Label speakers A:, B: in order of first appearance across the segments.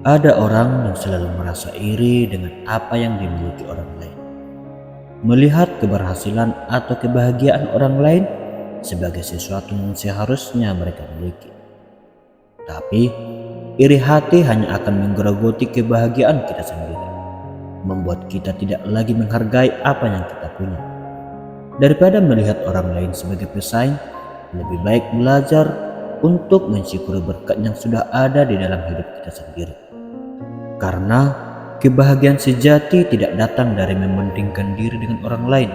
A: Ada orang yang selalu merasa iri dengan apa yang dimiliki orang lain. Melihat keberhasilan atau kebahagiaan orang lain sebagai sesuatu yang seharusnya mereka miliki. Tapi, iri hati hanya akan menggerogoti kebahagiaan kita sendiri, membuat kita tidak lagi menghargai apa yang kita punya. Daripada melihat orang lain sebagai pesaing, lebih baik belajar untuk mensyukuri berkat yang sudah ada di dalam hidup kita sendiri. Karena kebahagiaan sejati tidak datang dari mementingkan diri dengan orang lain,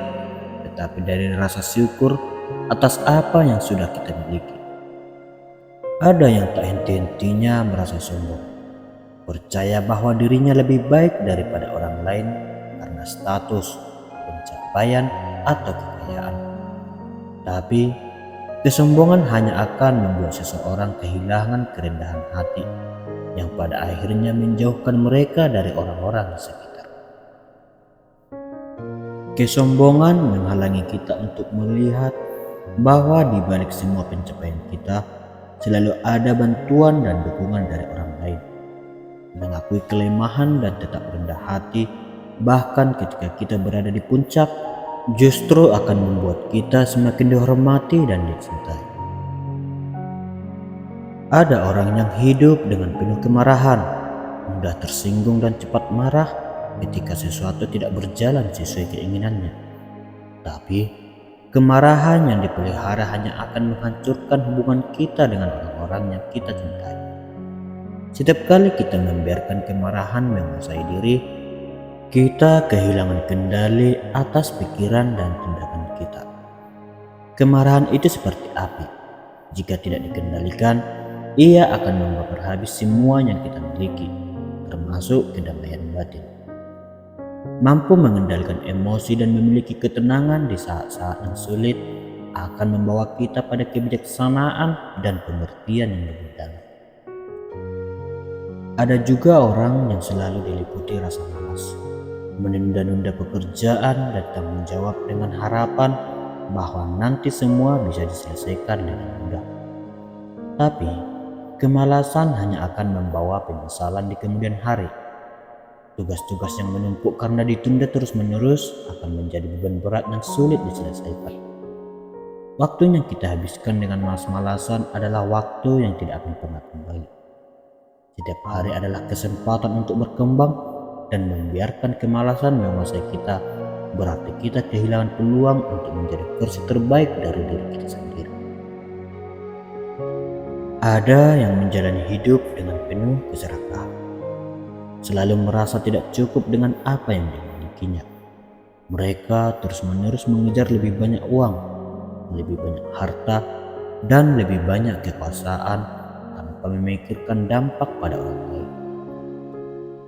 A: tetapi dari rasa syukur atas apa yang sudah kita miliki. Ada yang tak henti-hentinya merasa sombong, percaya bahwa dirinya lebih baik daripada orang lain karena status, pencapaian, atau kekayaan. Tapi, kesombongan hanya akan membuat seseorang kehilangan kerendahan hati yang pada akhirnya menjauhkan mereka dari orang-orang di sekitar. Kesombongan menghalangi kita untuk melihat bahwa di balik semua pencapaian kita selalu ada bantuan dan dukungan dari orang lain. Mengakui kelemahan dan tetap rendah hati bahkan ketika kita berada di puncak justru akan membuat kita semakin dihormati dan dicintai. Ada orang yang hidup dengan penuh kemarahan, mudah tersinggung dan cepat marah ketika sesuatu tidak berjalan sesuai keinginannya. Tapi, kemarahan yang dipelihara hanya akan menghancurkan hubungan kita dengan orang-orang yang kita cintai. Setiap kali kita membiarkan kemarahan menguasai diri, kita kehilangan kendali atas pikiran dan tindakan kita. Kemarahan itu seperti api. Jika tidak dikendalikan, ia akan membakar habis semua yang kita miliki, termasuk kedamaian batin. Mampu mengendalikan emosi dan memiliki ketenangan di saat-saat yang sulit akan membawa kita pada kebijaksanaan dan pengertian yang lebih dalam. Ada juga orang yang selalu diliputi rasa malas, menunda-nunda pekerjaan dan tanggung jawab dengan harapan bahwa nanti semua bisa diselesaikan dengan mudah. Tapi, kemalasan hanya akan membawa penyesalan di kemudian hari. Tugas-tugas yang menumpuk karena ditunda terus-menerus akan menjadi beban berat yang sulit diselesaikan. Waktu yang kita habiskan dengan malas-malasan adalah waktu yang tidak akan pernah kembali. Setiap hari adalah kesempatan untuk berkembang dan membiarkan kemalasan menguasai kita berarti kita kehilangan peluang untuk menjadi versi terbaik dari diri kita sendiri. Ada yang menjalani hidup dengan penuh keserakahan, selalu merasa tidak cukup dengan apa yang dimilikinya. Mereka terus-menerus mengejar lebih banyak uang, lebih banyak harta, dan lebih banyak kekuasaan tanpa memikirkan dampak pada orang lain.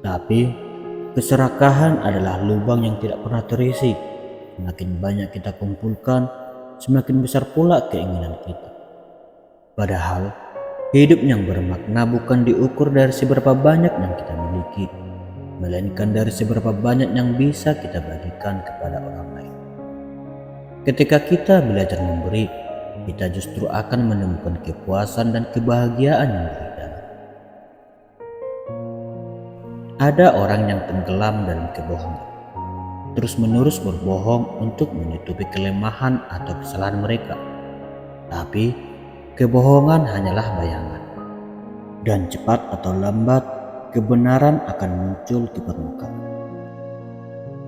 A: Tapi, keserakahan adalah lubang yang tidak pernah terisi. Semakin banyak kita kumpulkan, semakin besar pula keinginan kita. Padahal, hidup yang bermakna bukan diukur dari seberapa banyak yang kita miliki, melainkan dari seberapa banyak yang bisa kita bagikan kepada orang lain. Ketika kita belajar memberi, kita justru akan menemukan kepuasan dan kebahagiaan yang lebih dalam. Ada orang yang tenggelam dalam kebohongan, terus-menerus berbohong untuk menutupi kelemahan atau kesalahan mereka. Tapi, kebohongan hanyalah bayangan, dan cepat atau lambat kebenaran akan muncul di permukaan.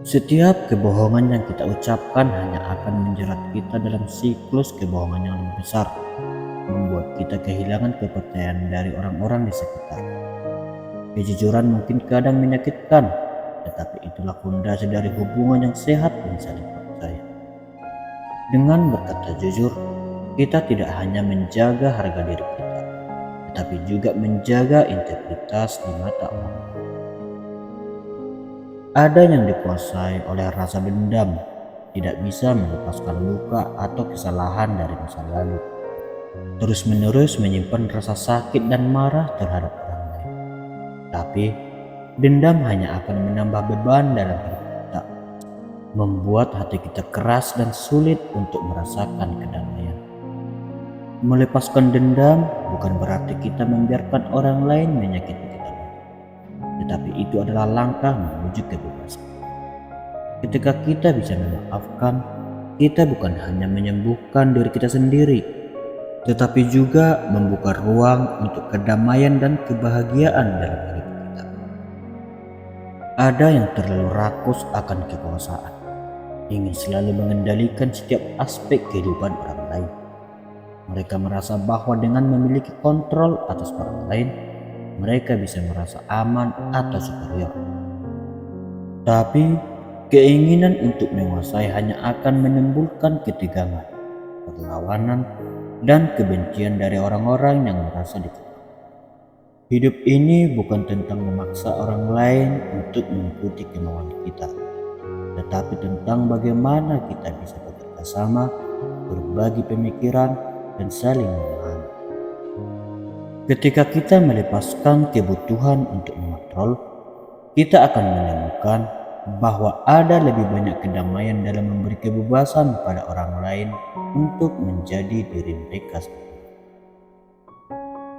A: Setiap kebohongan yang kita ucapkan hanya akan menjerat kita dalam siklus kebohongan yang lebih besar, membuat kita kehilangan kepercayaan dari orang-orang di sekitar. Kejujuran mungkin kadang menyakitkan, tetapi itulah fondasi dari hubungan yang sehat dan saling percaya. Dengan berkata jujur, kita tidak hanya menjaga harga diri kita, tetapi juga menjaga integritas di mata orang lain. Ada yang dikuasai oleh rasa dendam, tidak bisa melepaskan luka atau kesalahan dari masa lalu. Terus-menerus menyimpan rasa sakit dan marah terhadap orang lain. Tapi, Dendam hanya akan menambah beban dalam hidup kita, membuat hati kita keras dan sulit untuk merasakan kedamaian. Melepaskan dendam bukan berarti kita membiarkan orang lain menyakiti kita lagi, tetapi itu adalah langkah menuju kebebasan. Ketika kita bisa memaafkan, kita bukan hanya menyembuhkan diri kita sendiri, tetapi juga membuka ruang untuk kedamaian dan kebahagiaan dalam hidup kita. Ada yang terlalu rakus akan kekuasaan, ingin selalu mengendalikan setiap aspek kehidupan orang lain. Mereka merasa bahwa dengan memiliki kontrol atas orang lain, mereka bisa merasa aman atau superior. Tapi, keinginan untuk menguasai hanya akan menimbulkan ketegangan, perlawanan, dan kebencian dari orang-orang yang merasa dikekang. Hidup ini bukan tentang memaksa orang lain untuk mengikuti kemauan kita, tetapi tentang bagaimana kita bisa bekerja sama, berbagi pemikiran, dan saling memahami. Ketika kita melepaskan kebutuhan untuk mengontrol, kita akan menemukan bahwa ada lebih banyak kedamaian dalam memberi kebebasan pada orang lain untuk menjadi diri mereka sendiri.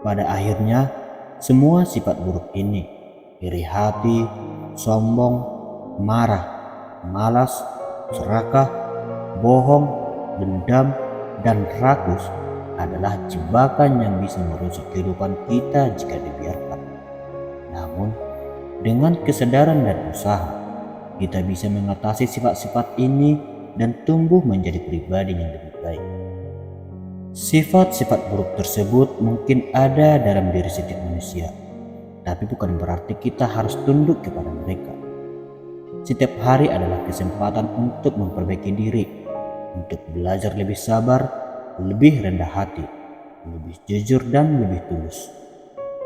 A: Pada akhirnya, semua sifat buruk ini, iri hati, sombong, marah, malas, serakah, bohong, dendam, dan rakus adalah jebakan yang bisa merusak kehidupan kita jika dibiarkan. Namun, dengan kesadaran dan usaha, kita bisa mengatasi sifat-sifat ini dan tumbuh menjadi pribadi yang lebih baik. Sifat-sifat buruk tersebut mungkin ada dalam diri setiap manusia, tapi bukan berarti kita harus tunduk kepada mereka. Setiap hari adalah kesempatan untuk memperbaiki diri, untuk belajar lebih sabar, lebih rendah hati, lebih jujur, dan lebih tulus.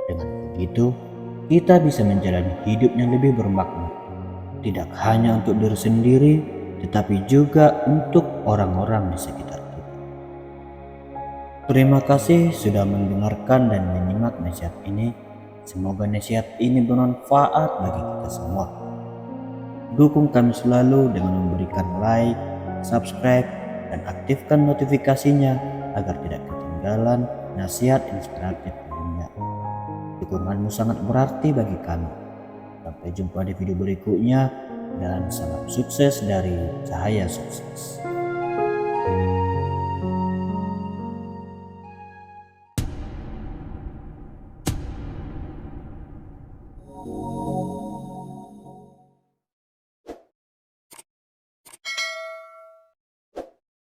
A: Dengan begitu, kita bisa menjalani hidup yang lebih bermakna, tidak hanya untuk diri sendiri, tetapi juga untuk orang-orang di sekitar kita. Terima kasih sudah mendengarkan dan menyimak nasihat ini. Semoga nasihat ini bermanfaat bagi kita semua. Dukung kami selalu dengan memberikan like, subscribe, dan aktifkan notifikasinya agar tidak ketinggalan nasihat inspiratif lainnya. Dukunganmu sangat berarti bagi kami. Sampai jumpa di video berikutnya dan salam sukses dari Cahaya Sukses.